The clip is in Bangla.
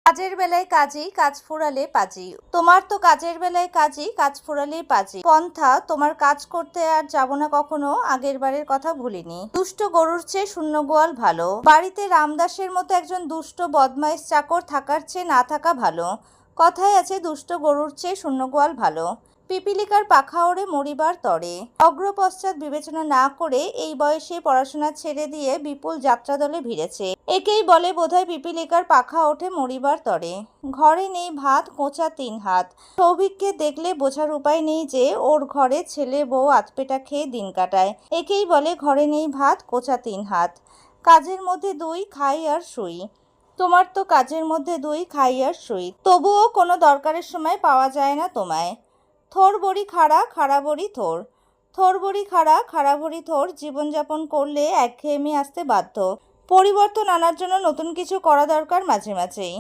কাজের বেলায় কাজী, কাজ ফুরালে পাজি। তোমার তো কাজের বেলায় কাজী, কাজ ফুরালেই পাজি। পন্থা, তোমার কাজ করতে আর যাব না কখনো, আগের বারের কথা ভুলিনি। দুষ্ট গরুর চেয়ে শূন্য গোয়াল ভালো। বাড়িতে রামদাসের মতো একজন দুষ্ট বদমাইশ চাকর থাকার চেয়ে না থাকা ভালো। কথায় আছে দুষ্ট গরুর চেয়ে শূন্য গোয়াল ভালো। পিপিলিকার পাখা ওড়ে মরিবার তরে। অগ্রপশ্চাৎ বিবেচনা না করে এই বয়সে পড়াশোনা ছেড়ে দিয়ে বিপুল যাত্রাদলে ভিড়েছে। একেই বলে বোধহয় পিপিলিকার পাখা ওঠে মরিবার তরে। ঘরে নেই ভাত, কোঁচা 3 হাত। সৌভিককে দেখলে বোঝার উপায় নেই যে ওর ঘরে ছেলে বউ আধপেটা খেয়ে দিন কাটায়। একেই বলে ঘরে নেই ভাত, কোঁচা 3 হাত। কাজের মধ্যে 2, খাই আর শুই। তোমার তো কাজের মধ্যে 2, খাই আর শুই, তবুও কোনো দরকারের সময় পাওয়া যায় না তোমায়। থোর বড়ি খাড়া, খাড়া বড়ি থোর। থোর বড়ি খাড়া, খাড়া বড়ি থোর। জীবনযাপন করলে একঘেয়েমি আসতে বাধ্য। পরিবর্তন আনার জন্য নতুন কিছু করা দরকার মাঝে মাঝেই।